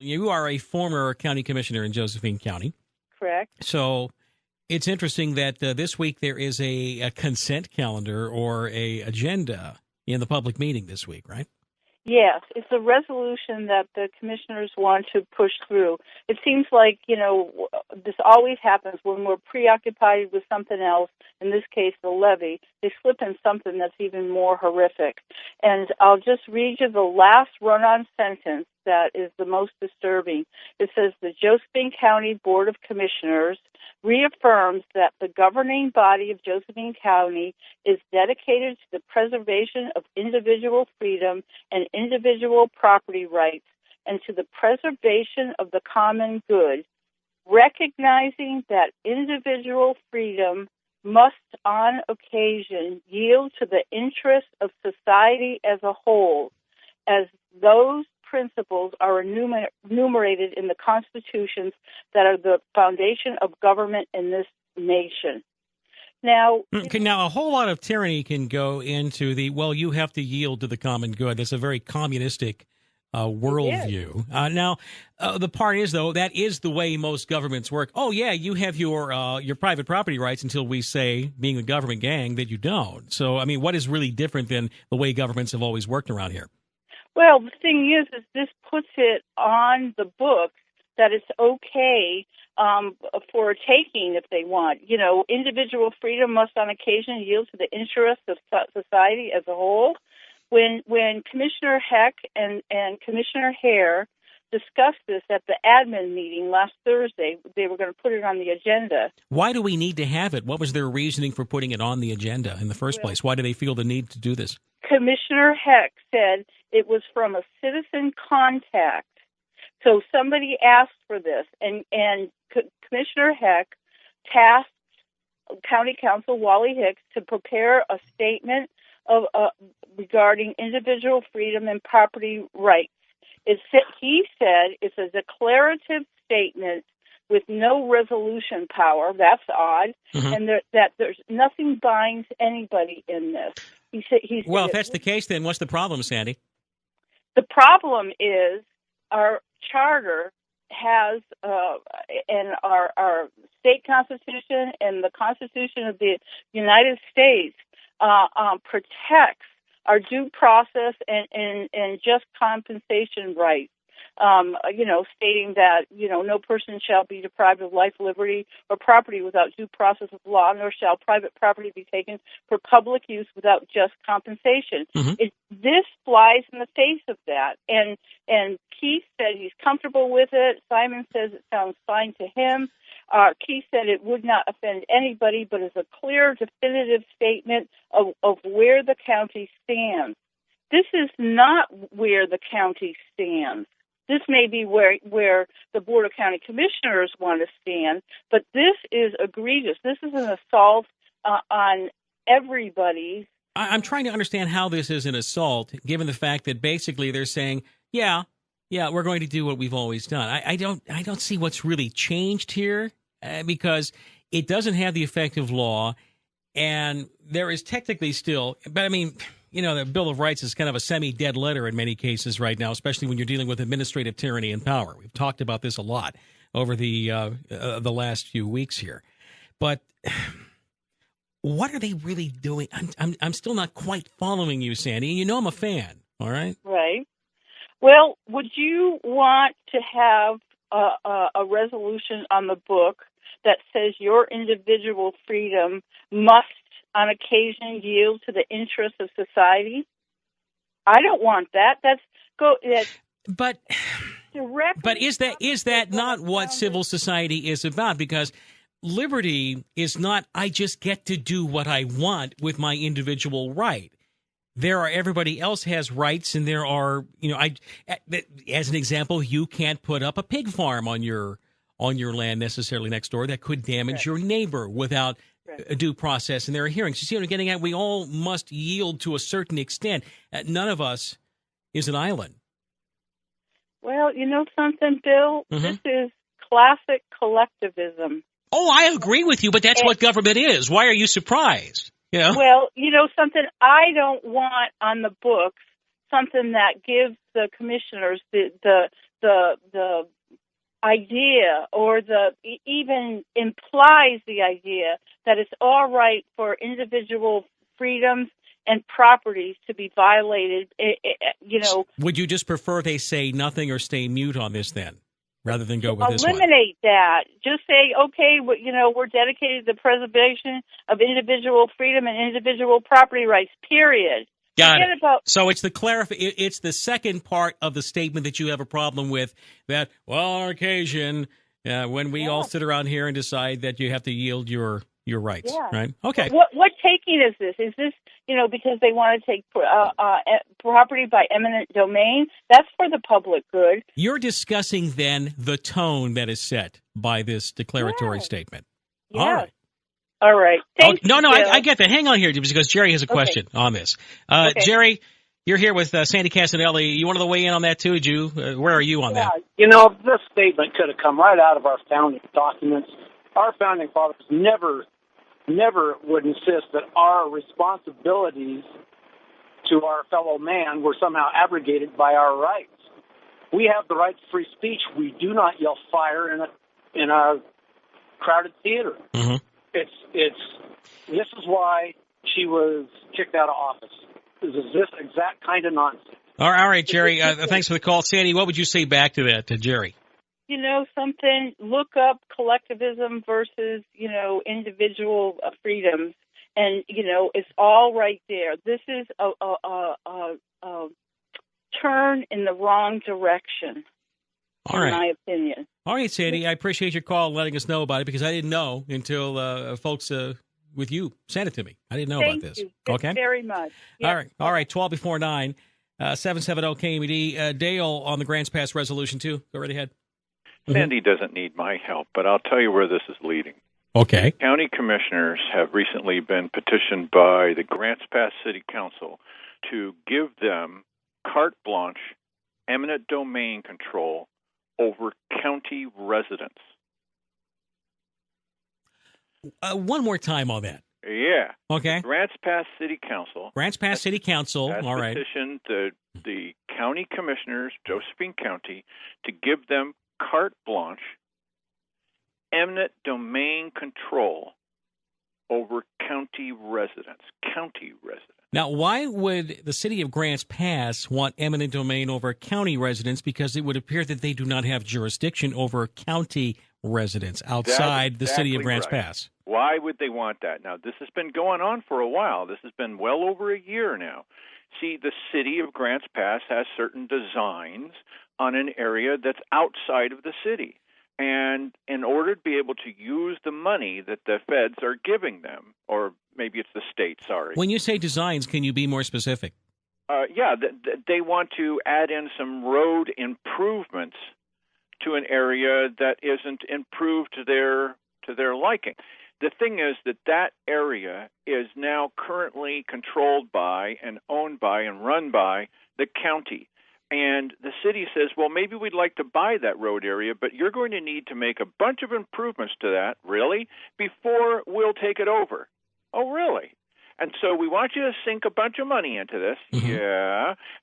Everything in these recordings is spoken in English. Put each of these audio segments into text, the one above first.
You are a former county commissioner in Josephine County. Correct. So it's interesting that this week there is a consent calendar or a agenda in the public meeting this week, right? Yes, it's a resolution that the commissioners want to push through. It seems like, this always happens when we're preoccupied with something else, in this case the levy. They slip in something that's even more horrific. And I'll just read you the last run-on sentence that is the most disturbing. It says, the Josephine County Board of Commissioners reaffirms that the governing body of Josephine County is dedicated to the preservation of individual freedom and individual property rights and to the preservation of the common good, recognizing that individual freedom must on occasion yield to the interests of society as a whole, as those principles are enumerated in the constitutions that are the foundation of government in this nation. Now, a whole lot of tyranny can go into you have to yield to the common good. That's a very communistic worldview. Now, the part is, though, that is the way most governments work. Oh, yeah, you have your private property rights until we say, being the government gang, that you don't. So, I mean, what is really different than the way governments have always worked around here? Well, the thing is this puts it on the books that it's okay for a taking if they want. Individual freedom must on occasion yield to the interests of society as a whole. When Commissioner Heck and Commissioner Hare discussed this at the admin meeting last Thursday, they were going to put it on the agenda. Why do we need to have it? What was their reasoning for putting it on the agenda in the first place? Why do they feel the need to do this? Commissioner Heck said it was from a citizen contact. So somebody asked for this, and Commissioner Heck tasked County Counsel Wally Hicks to prepare a statement of regarding individual freedom and property rights. He said it's a declarative statement with no resolution power. That's odd, and that there's nothing binds anybody in this. He said, if that's the case, then what's the problem, Sandy? The problem is our charter has, and our state constitution and the Constitution of the United States protects our due process and just compensation rights. Stating that, no person shall be deprived of life, liberty, or property without due process of law, nor shall private property be taken for public use without just compensation. This flies in the face of that. And Keith said he's comfortable with it. Simon says it sounds fine to him. Keith said it would not offend anybody, but is a clear, definitive statement of where the county stands. This is not where the county stands. This may be where the Board of County Commissioners want to stand, but this is egregious. This is an assault on everybody. I'm trying to understand how this is an assault, given the fact that basically they're saying, yeah, we're going to do what we've always done. I don't see what's really changed here because it doesn't have the effect of law, and there is technically still, but I mean, the Bill of Rights is kind of a semi-dead letter in many cases right now, especially when you're dealing with administrative tyranny and power. We've talked about this a lot over the last few weeks here. But what are they really doing? I'm still not quite following you, Sandy. And I'm a fan, all right? Right. Well, would you want to have a resolution on the book that says your individual freedom must on occasion yield to the interests of society? I don't want that. But is that not what civil society is about? Because liberty is not, I just get to do what I want with my individual right. Everybody else has rights, and there are, as an example, you can't put up a pig farm on your land necessarily next door. That could damage your neighbor without a due process, and there are hearings. You see what I'm getting at? We all must yield to a certain extent. None of us is an island. Well, you know something, Bill? This is classic collectivism. Oh, I agree with you, but that's what government is. Why are you surprised? Well, you know something? I don't want on the books something that gives the commissioners the the idea, or even implies the idea that it's all right for individual freedoms and properties to be violated. Would you just prefer they say nothing or stay mute on this then, rather than go with this one? Eliminate that. Just say, okay, we're dedicated to the preservation of individual freedom and individual property rights, period. Got it. So it's it's the second part of the statement that you have a problem with, that, well, on occasion, when we all sit around here and decide that you have to yield your rights, right? Okay. What taking is this? Is this, because they want to take property by eminent domain? That's for the public good. You're discussing, then, the tone that is set by this declaratory statement. Yes. All right. Thanks. No, I get that. Hang on here, because Jerry has a question on this. Jerry, you're here with Sandy Casanelli. You wanted to weigh in on that, too? Did you? Where are you on that? This statement could have come right out of our founding documents. Our founding fathers never would insist that our responsibilities to our fellow man were somehow abrogated by our rights. We have the right to free speech. We do not yell fire in a crowded theater. Mm-hmm. This is why she was kicked out of office. This is this exact kind of nonsense. All right, Jerry. Thanks for the call. Sandy, what would you say back to that, to Jerry? Something, look up collectivism versus, individual freedoms. And, it's all right there. This is a turn in the wrong direction, in my opinion. All right, Sandy, I appreciate your call and letting us know about it, because I didn't know until folks with you sent it to me. I didn't know about this. Thank you. Okay? Very much. Yes. All right, 12 before 9, 770 KMED. Dale on the Grants Pass Resolution 2. Go right ahead. Sandy doesn't need my help, but I'll tell you where this is leading. Okay. County commissioners have recently been petitioned by the Grants Pass City Council to give them carte blanche, eminent domain control over county residents. One more time on that. Yeah. Okay. Grants Pass City Council. Grants Pass City Council. All right. Petitioned the county commissioners, Josephine County, to give them carte blanche, eminent domain control over county residents. County residents. Now, why would the city of Grants Pass want eminent domain over county residents? Because it would appear that they do not have jurisdiction over county residents outside the city of Grants Pass. Why would they want that? Now, this has been going on for a while. This has been well over a year now. See, the city of Grants Pass has certain designs on an area that's outside of the city. And in order to be able to use the money that the feds are giving them, or maybe it's the state, sorry. When you say designs, can you be more specific? They want to add in some road improvements to an area that isn't improved to their liking. The thing is that area is now currently controlled by and owned by and run by the county. And the city says, well, maybe we'd like to buy that road area, but you're going to need to make a bunch of improvements to that, really, before we'll take it over. Oh, really? And so we want you to sink a bunch of money into this,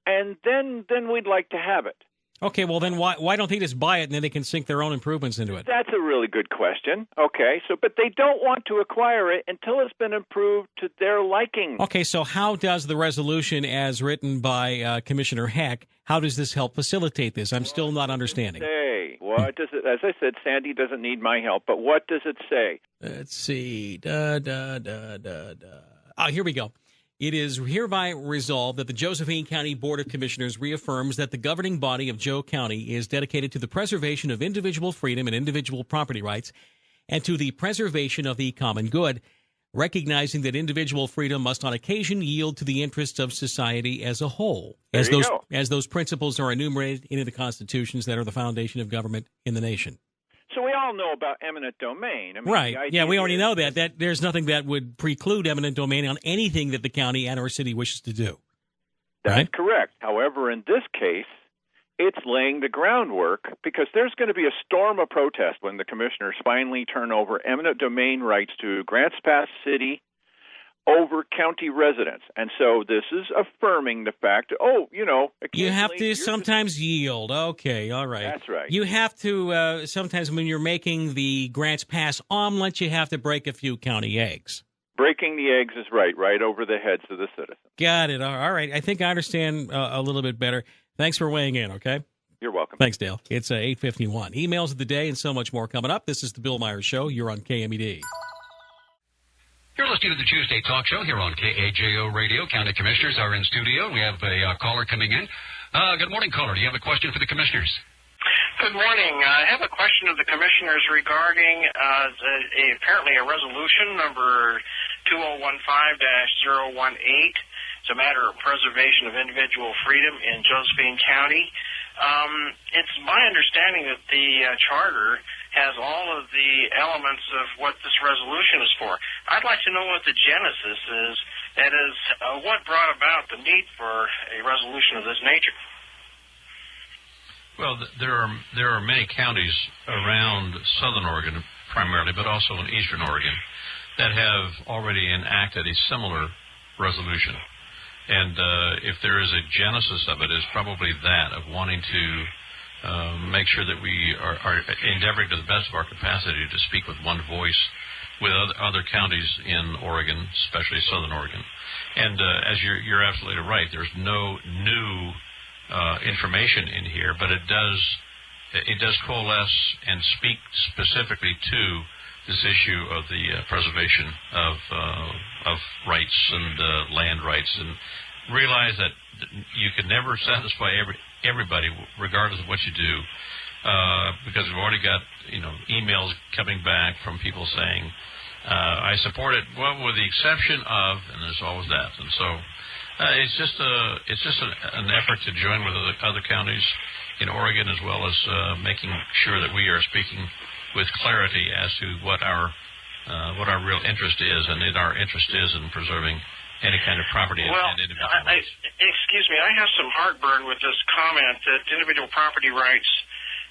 and then we'd like to have it. Okay, well then why don't they just buy it and then they can sink their own improvements into it? That's a really good question. Okay, but they don't want to acquire it until it's been improved to their liking. Okay, so how does the resolution as written by Commissioner Heck, how does this help facilitate this? I'm still not understanding. What does it? As I said, Sandy doesn't need my help, but what does it say? Let's see. Here we go. It is hereby resolved that the Josephine County Board of Commissioners reaffirms that the governing body of Joe County is dedicated to the preservation of individual freedom and individual property rights and to the preservation of the common good, recognizing that individual freedom must on occasion yield to the interests of society as a whole, as those principles are enumerated into the constitutions that are the foundation of government in the nation. So we all know about eminent domain. I mean, right. Yeah, we already know that there's nothing that would preclude eminent domain on anything that the county and or city wishes to do. That's correct. However, in this case, it's laying the groundwork because there's going to be a storm of protest when the commissioners finally turn over eminent domain rights to Grants Pass City over county residents. And so this is affirming the fact, you have to sometimes yield. Okay, all right. That's right. You have to, sometimes when you're making the Grants Pass omelet, you have to break a few county eggs. Breaking the eggs is right over the heads of the citizens. Got it. All right. I think I understand a little bit better. Thanks for weighing in, okay? You're welcome. Thanks, Dale. It's 8:51. Emails of the day and so much more coming up. This is the Bill Myers Show. You're on KMED. You're listening to the Tuesday Talk Show here on KAJO Radio. County Commissioners are in studio. We have a caller coming in. Good morning, caller. Do you have a question for the Commissioners? Good morning. I have a question of the Commissioners regarding apparently a resolution number 2015-018. It's a matter of preservation of individual freedom in Josephine County. It's my understanding that the charter has all of the elements of what this resolution is for. I'd like to know what the genesis is. That is, what brought about the need for a resolution of this nature? Well, there are many counties around southern Oregon primarily, but also in eastern Oregon, that have already enacted a similar resolution. And if there is a genesis of it, is probably that, of wanting to make sure that we are endeavoring to the best of our capacity to speak with one voice with other counties in Oregon, especially southern Oregon. And as you're absolutely right, there's no new information in here, but it does coalesce and speak specifically to this issue of the preservation of rights and land rights, and realize that you can never satisfy everybody, regardless of what you do, because we've already got emails coming back from people saying, I support it, well, with the exception of, and there's always that. And so it's just an effort to join with other counties in Oregon, as well as making sure that we are speaking with clarity as to what our real interest is, and our interest is in preserving any kind of property and individual rights. Excuse me, I have some heartburn with this comment that individual property rights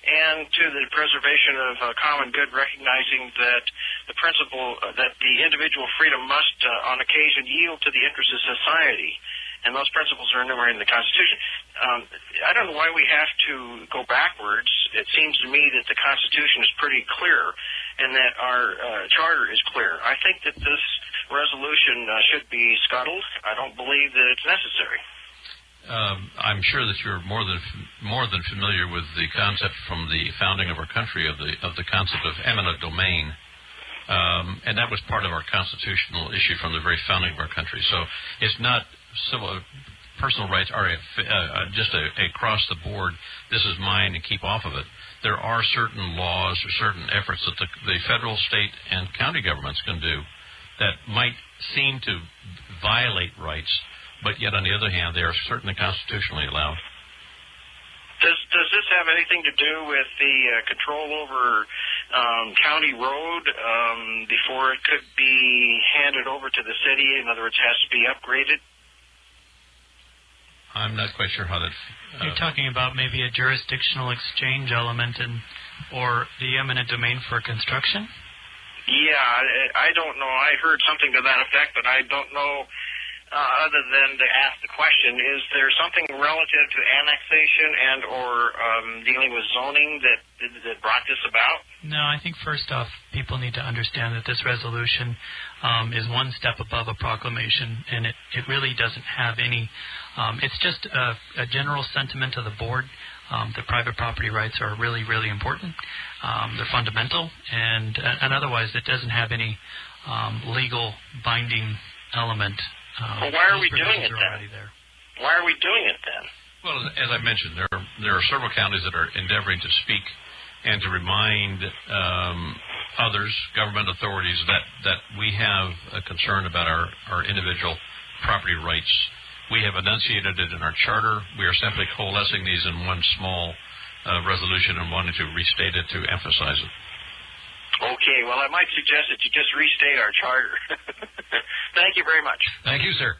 and to the preservation of common good, recognizing that the principle that the individual freedom must, on occasion, yield to the interests of society. And those principles are enumerated in the Constitution. I don't know why we have to go backwards. It seems to me that the Constitution is pretty clear and that our charter is clear. I think that this resolution should be scuttled. I don't believe that it's necessary. I'm sure that you're more than familiar with the concept from the founding of our country of the concept of eminent domain. And that was part of our constitutional issue from the very founding of our country. So it's not personal rights are just across the board, this is mine and keep off of it. There are certain laws or certain efforts that the federal, state, and county governments can do that might seem to violate rights, but yet on the other hand, they are certainly constitutionally allowed. Does this have anything to do with the control over county road before it could be handed over to the city? In other words, it has to be upgraded? I'm not quite sure how that... You're talking about maybe a jurisdictional exchange element or the eminent domain for construction? Yeah, I don't know. I heard something to that effect, but I don't know other than to ask the question, is there something relative to annexation and or dealing with zoning that brought this about? No, I think first off, people need to understand that this resolution is one step above a proclamation, and it really doesn't have any... it's just a general sentiment of the board that private property rights are really, really important. They're fundamental, and otherwise it doesn't have any legal binding element. Well, why are we doing it then? Why are we doing it then? Well, as I mentioned, there are several counties that are endeavoring to speak and to remind others, government authorities, that we have a concern about our individual property rights. We have enunciated it in our charter. We are simply coalescing these in one small resolution and wanting to restate it to emphasize it. Okay, well, I might suggest that you just restate our charter. Thank you very much. Thank you, sir.